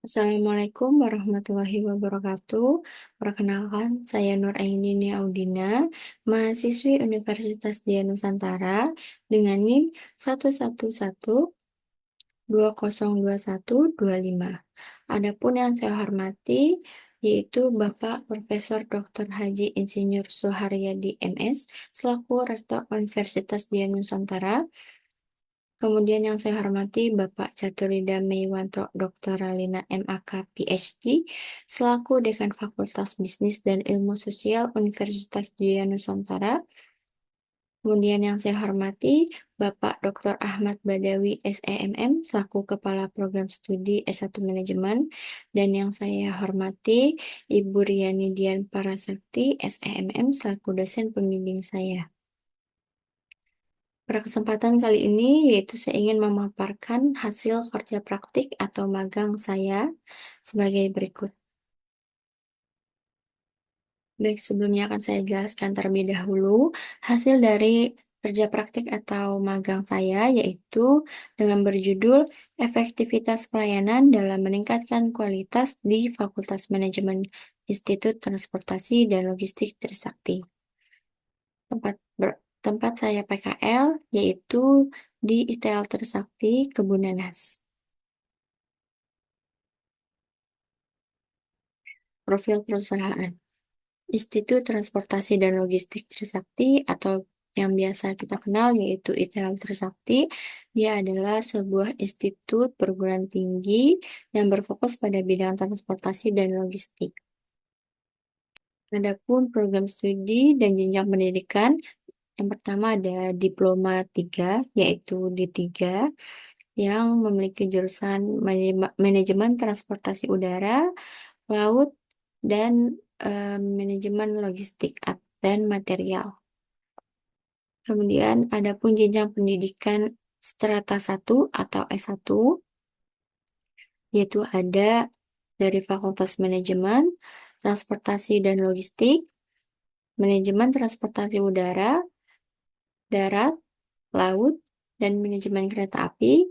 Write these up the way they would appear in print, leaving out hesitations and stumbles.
Assalamualaikum warahmatullahi wabarakatuh. Perkenalkan, saya Nur Ainini Audina, mahasiswi Universitas Dian Nusantara dengan NIM 111202125. Adapun yang saya hormati yaitu Bapak Profesor Dr. Haji Insinyur Suharyadi MS selaku Rektor Universitas Dian Nusantara. Kemudian yang saya hormati Bapak Caturida Meiwanto Doktoralina MAK PhD selaku Dekan Fakultas Bisnis dan Ilmu Sosial Universitas Dwi Nusantara. Kemudian yang saya hormati Bapak Dr. Ahmad Badawi SEMM selaku Kepala Program Studi S1 Manajemen, dan yang saya hormati Ibu Riani Dian Parasakti SEMM selaku dosen pembimbing saya. Pada kesempatan kali ini, yaitu saya ingin memaparkan hasil kerja praktik atau magang saya sebagai berikut. Baik, sebelumnya akan saya jelaskan terlebih dahulu hasil dari kerja praktik atau magang saya, yaitu dengan berjudul Efektivitas Pelayanan dalam Meningkatkan Kualitas di Fakultas Manajemen Institut Transportasi dan Logistik Trisakti. Tempat saya PKL yaitu di ITL Trisakti Kebunanas. Profil perusahaan. Institut Transportasi dan Logistik Trisakti atau yang biasa kita kenal yaitu ITL Trisakti. Dia adalah sebuah institut perguruan tinggi yang berfokus pada bidang transportasi dan logistik. Adapun program studi dan jenjang pendidikan, yang pertama ada Diploma 3, yaitu D3, yang memiliki jurusan Manajemen Transportasi Udara, Laut, dan Manajemen Logistik dan Material. Kemudian ada pun jenjang pendidikan strata 1 atau S1, yaitu ada dari Fakultas Manajemen, Transportasi dan Logistik, Manajemen Transportasi Udara, Darat, Laut, dan Manajemen Kereta Api.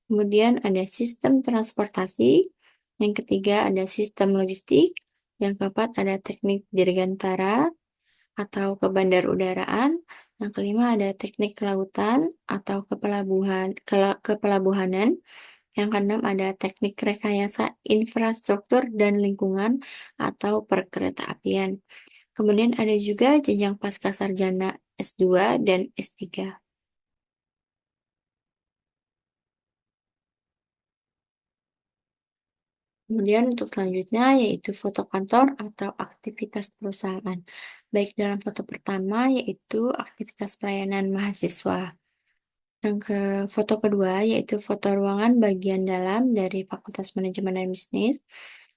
Kemudian ada Sistem Transportasi. Yang ketiga ada Sistem Logistik. Yang keempat ada Teknik Dirgantara atau Kebandarudaraan. Yang kelima ada Teknik Kelautan atau Kepelabuhanan. Yang keenam ada Teknik Rekayasa Infrastruktur dan Lingkungan atau Perkeretaapian. Kemudian ada juga jenjang pascasarjana S2 dan S3. Kemudian untuk selanjutnya yaitu foto kantor atau aktivitas perusahaan. Baik dalam foto pertama yaitu aktivitas pelayanan mahasiswa. Yang ke foto kedua yaitu foto ruangan bagian dalam dari Fakultas Manajemen dan Bisnis.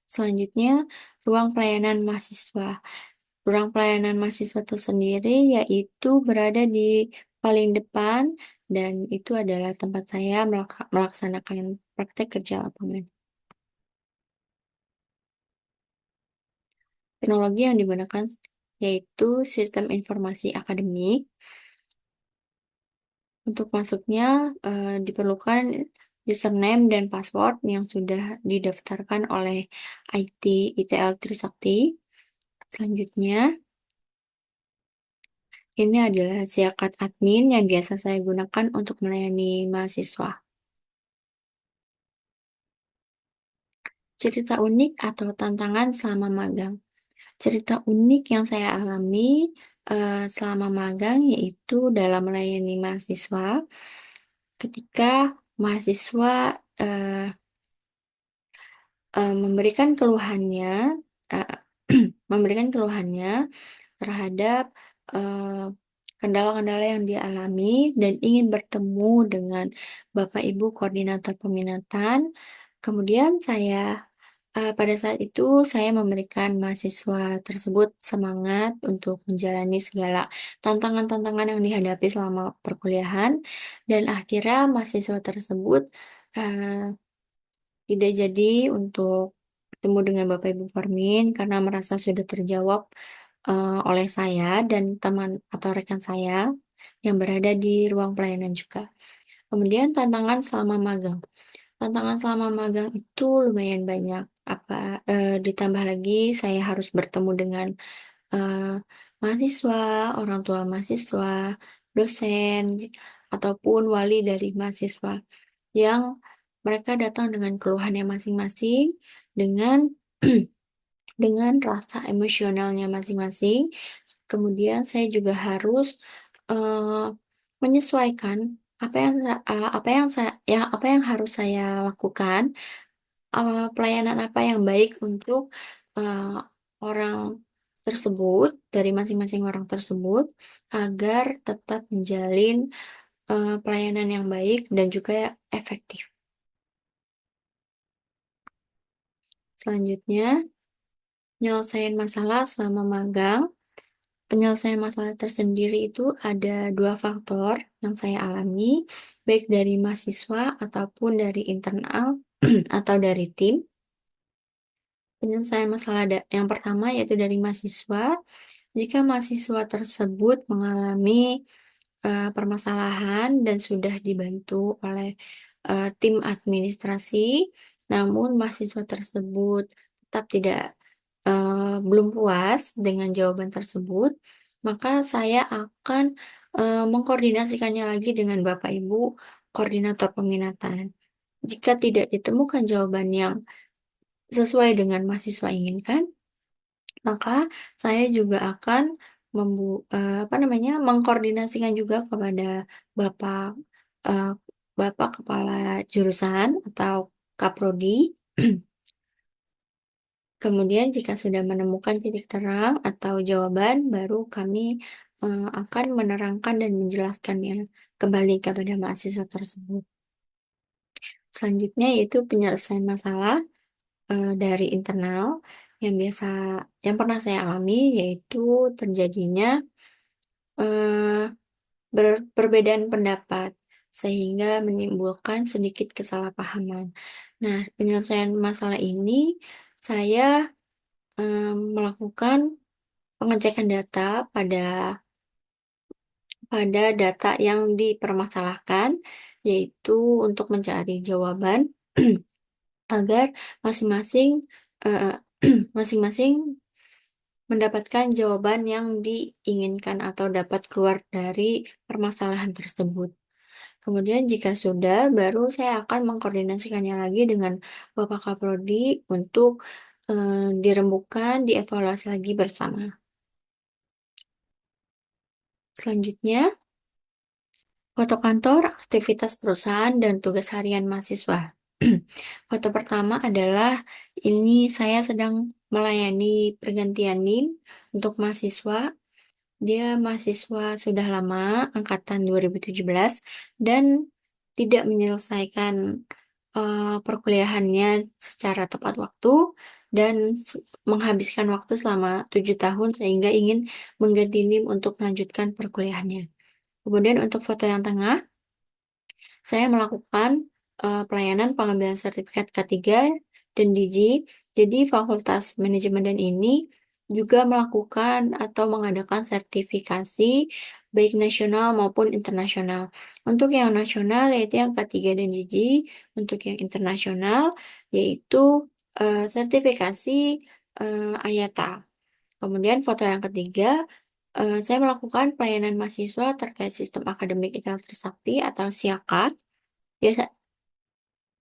Selanjutnya ruang pelayanan mahasiswa. Ruang pelayanan mahasiswa tersendiri yaitu berada di paling depan dan itu adalah tempat saya melaksanakan praktek kerja lapangan. Teknologi yang digunakan yaitu sistem informasi akademik. Untuk masuknya diperlukan username dan password yang sudah didaftarkan oleh IT ITL Trisakti. Selanjutnya, ini adalah siakat admin yang biasa saya gunakan untuk melayani mahasiswa. Cerita unik atau tantangan selama magang. Cerita unik yang saya alami selama magang yaitu dalam melayani mahasiswa ketika mahasiswa memberikan keluhannya uh, memberikan keluhannya terhadap kendala-kendala yang dia alami dan ingin bertemu dengan Bapak Ibu Koordinator Peminatan. Kemudian pada saat itu saya memberikan mahasiswa tersebut semangat untuk menjalani segala tantangan-tantangan yang dihadapi selama perkuliahan, dan akhirnya mahasiswa tersebut tidak jadi untuk bertemu dengan Bapak Ibu Kormin karena merasa sudah terjawab oleh saya dan teman atau rekan saya yang berada di ruang pelayanan juga. Kemudian tantangan selama magang. Tantangan selama magang itu lumayan banyak, ditambah lagi saya harus bertemu dengan, eee, mahasiswa, orang tua mahasiswa, dosen, ataupun wali dari mahasiswa, yang mereka datang dengan keluhannya masing-masing, dengan dengan rasa emosionalnya masing-masing. Kemudian saya juga harus, eee, menyesuaikan apa yang harus saya lakukan, pelayanan apa yang baik untuk, eee, orang tersebut, dari masing-masing orang tersebut, agar tetap menjalin, pelayanan yang baik dan juga efektif. Selanjutnya, penyelesaian masalah selama magang. Penyelesaian masalah tersendiri itu ada 2 faktor yang saya alami, baik dari mahasiswa ataupun dari internal atau dari tim. Penyelesaian masalah yang pertama yaitu dari mahasiswa. Jika mahasiswa tersebut mengalami, permasalahan dan sudah dibantu oleh, tim administrasi, namun mahasiswa tersebut tetap belum puas dengan jawaban tersebut, maka saya akan, mengkoordinasikannya lagi dengan Bapak Ibu koordinator peminatan. Jika tidak ditemukan jawaban yang sesuai dengan mahasiswa inginkan, maka saya juga akan mengkoordinasikan juga kepada Bapak, eee, Bapak Kepala Jurusan atau Kaprodi. Kemudian jika sudah menemukan titik terang atau jawaban, baru kami, akan menerangkan dan menjelaskannya kembali kepada mahasiswa tersebut. Selanjutnya yaitu penyelesaian masalah, dari internal yang pernah saya alami, yaitu terjadinya, eee, perbedaan pendapat, sehingga menimbulkan sedikit kesalahpahaman. Nah, penyelesaian masalah ini saya, melakukan pengecekan data pada data yang dipermasalahkan, yaitu untuk mencari jawaban agar masing-masing, eee, masing-masing mendapatkan jawaban yang diinginkan atau dapat keluar dari permasalahan tersebut. Kemudian jika sudah, baru saya akan mengkoordinasikannya lagi dengan Bapak Kaprodi untuk, dirembukan, dievaluasi lagi bersama. Selanjutnya, foto kantor, aktivitas perusahaan, dan tugas harian mahasiswa. Foto pertama adalah ini saya sedang melayani pergantian NIM untuk mahasiswa. Dia mahasiswa sudah lama, angkatan 2017, dan tidak menyelesaikan, perkuliahannya secara tepat waktu dan menghabiskan waktu selama 7 tahun sehingga ingin mengganti NIM untuk melanjutkan perkuliahannya. Kemudian untuk foto yang tengah, saya melakukan, pelayanan pengambilan sertifikat K3 dan Digi. Jadi Fakultas Manajemen dan ini juga melakukan atau mengadakan sertifikasi baik nasional maupun internasional. Untuk yang nasional yaitu yang K3 dan Digi, untuk yang internasional yaitu, sertifikasi, IATA. Kemudian foto yang ketiga, saya melakukan pelayanan mahasiswa terkait sistem akademik Intel Trisakti atau SIAKA. Biasa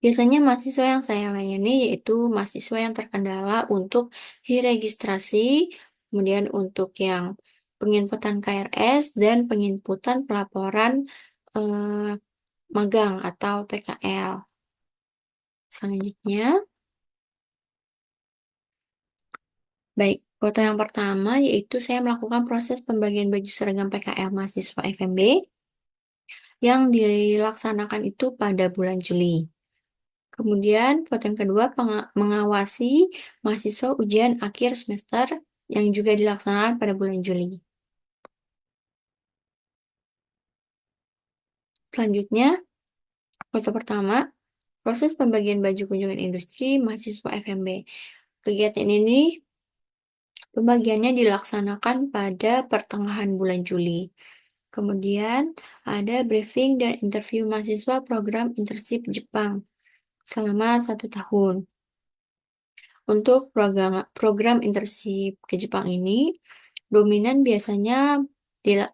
biasanya mahasiswa yang saya layani yaitu mahasiswa yang terkendala untuk e-registrasi, kemudian untuk yang penginputan KRS dan penginputan pelaporan, eee, magang atau PKL. Selanjutnya, baik, foto yang pertama yaitu saya melakukan proses pembagian baju seragam PKL mahasiswa FMB yang dilaksanakan itu pada bulan Juli. Kemudian foto yang kedua mengawasi mahasiswa ujian akhir semester yang juga dilaksanakan pada bulan Juli. Selanjutnya, foto pertama, proses pembagian baju kunjungan industri mahasiswa FMB. Kegiatan ini pembagiannya dilaksanakan pada pertengahan bulan Juli. Kemudian ada briefing dan interview mahasiswa program internship Jepang. selama 1 tahun. Untuk program internship ke Jepang ini, dominan biasanya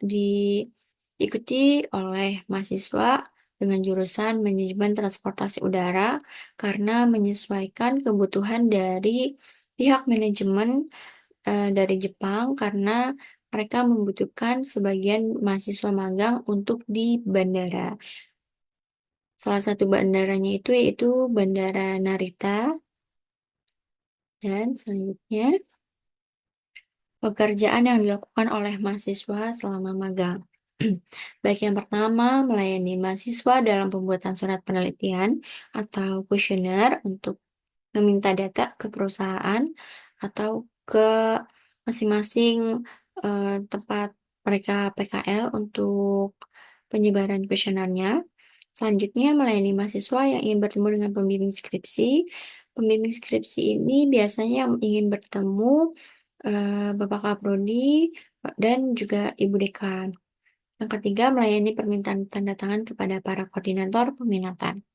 diikuti oleh mahasiswa dengan jurusan manajemen transportasi udara karena menyesuaikan kebutuhan dari pihak manajemen dari Jepang karena mereka membutuhkan sebagian mahasiswa magang untuk di bandara. Salah satu bandaranya itu yaitu Bandara Narita. Dan selanjutnya, pekerjaan yang dilakukan oleh mahasiswa selama magang. Baik, yang pertama, melayani mahasiswa dalam pembuatan surat penelitian atau kuesioner untuk meminta data ke perusahaan atau ke masing-masing tempat mereka PKL untuk penyebaran kuesionernya. Selanjutnya, melayani mahasiswa yang ingin bertemu dengan pembimbing skripsi. Pembimbing skripsi ini biasanya ingin bertemu Bapak Kaprodi dan juga Ibu Dekan. Yang ketiga, melayani permintaan tanda tangan kepada para koordinator peminatan.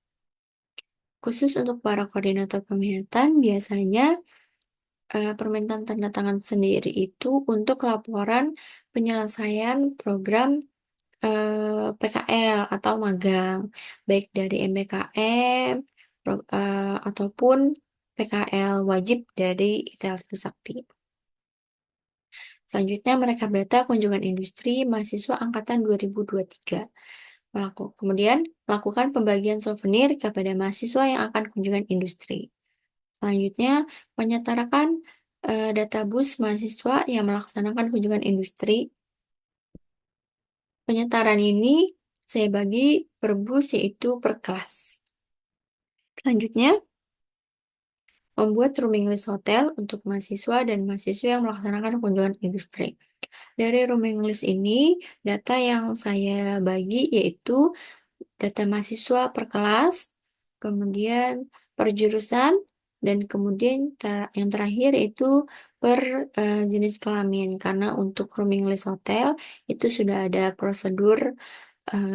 Khusus untuk para koordinator peminatan, biasanya permintaan tanda tangan sendiri itu untuk laporan penyelesaian program PKL atau magang, baik dari MBKM ataupun PKL wajib dari ITL Trisakti. Selanjutnya, merekap data kunjungan industri mahasiswa angkatan 2023. Kemudian, melakukan pembagian souvenir kepada mahasiswa yang akan kunjungan industri. Selanjutnya, menyetarakan data bus mahasiswa yang melaksanakan kunjungan industri. Penyetaraan ini saya bagi per bus yaitu per kelas. Selanjutnya, membuat rooming list hotel untuk mahasiswa dan mahasiswa yang melaksanakan kunjungan industri. Dari rooming list ini, data yang saya bagi yaitu data mahasiswa per kelas, kemudian per jurusan, dan kemudian yang terakhir itu per jenis kelamin. Karena untuk rooming list hotel itu sudah ada prosedur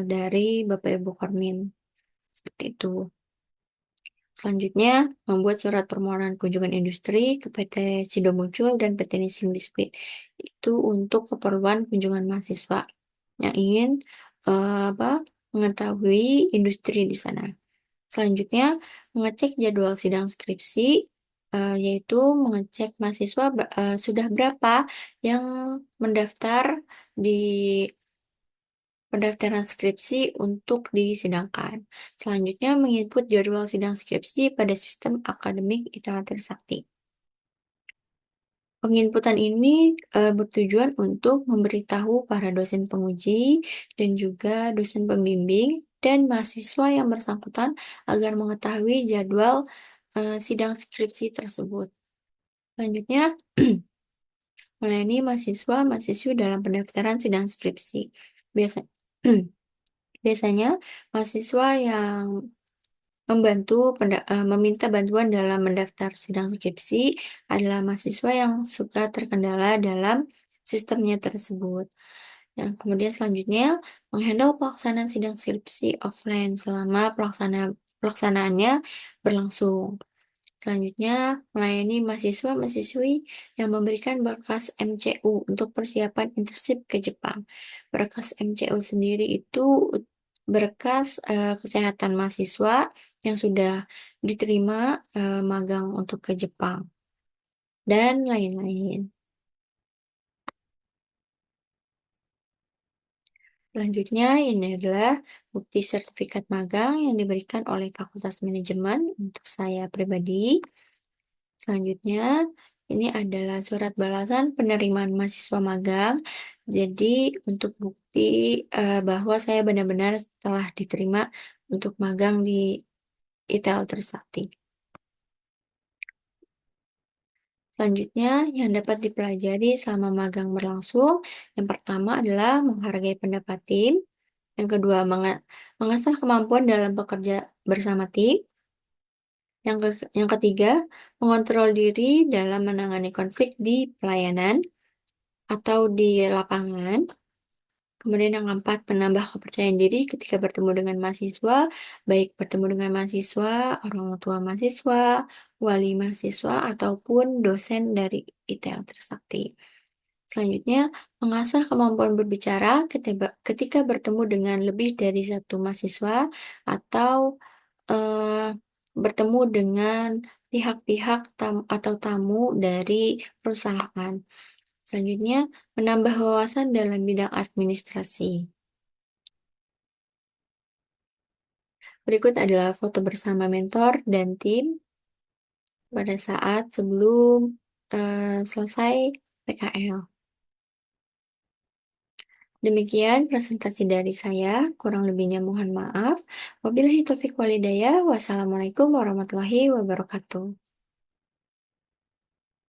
dari Bapak Ibu Kormin. Seperti itu. Selanjutnya, membuat surat permohonan kunjungan industri ke PT Sido Muncul dan PT Nisin Biskuit. Itu untuk keperluan kunjungan mahasiswa yang ingin mengetahui industri di sana. Selanjutnya, mengecek jadwal sidang skripsi, yaitu mengecek mahasiswa sudah berapa yang mendaftar di pendaftaran skripsi untuk disidangkan. Selanjutnya, menginput jadwal sidang skripsi pada sistem akademik ITL Trisakti. Penginputan ini bertujuan untuk memberitahu para dosen penguji dan juga dosen pembimbing dan mahasiswa yang bersangkutan agar mengetahui jadwal sidang skripsi tersebut. Selanjutnya, melayani mahasiswa-mahasiswi dalam pendaftaran sidang skripsi. Biasanya, mahasiswa yang meminta bantuan dalam mendaftar sidang skripsi adalah mahasiswa yang suka terkendala dalam sistemnya tersebut. Dan kemudian selanjutnya, menghandle pelaksanaan sidang skripsi offline selama pelaksanaannya berlangsung. Selanjutnya, melayani mahasiswa-mahasiswi yang memberikan berkas MCU untuk persiapan internship ke Jepang. Berkas MCU sendiri itu berkas kesehatan mahasiswa yang sudah diterima magang untuk ke Jepang, dan lain-lain. Selanjutnya, ini adalah bukti sertifikat magang yang diberikan oleh Fakultas Manajemen untuk saya pribadi. Selanjutnya, ini adalah surat balasan penerimaan mahasiswa magang. Jadi, untuk bukti bahwa saya benar-benar telah diterima untuk magang di ITL Trisakti. Selanjutnya, yang dapat dipelajari selama magang berlangsung, yang pertama adalah menghargai pendapat tim. Yang kedua, mengasah kemampuan dalam bekerja bersama tim. Yang ketiga, mengontrol diri dalam menangani konflik di pelayanan atau di lapangan. Kemudian yang keempat, menambah kepercayaan diri ketika bertemu dengan mahasiswa, baik bertemu dengan mahasiswa, orang tua mahasiswa, wali mahasiswa, ataupun dosen dari ITL Trisakti. Selanjutnya, mengasah kemampuan berbicara ketika bertemu dengan lebih dari satu mahasiswa atau bertemu dengan pihak-pihak atau tamu dari perusahaan. Selanjutnya, menambah wawasan dalam bidang administrasi. Berikut adalah foto bersama mentor dan tim pada saat sebelum selesai PKL. Demikian presentasi dari saya, kurang lebihnya mohon maaf. Wabillahi taufiq walhidayah. Wassalamualaikum warahmatullahi wabarakatuh.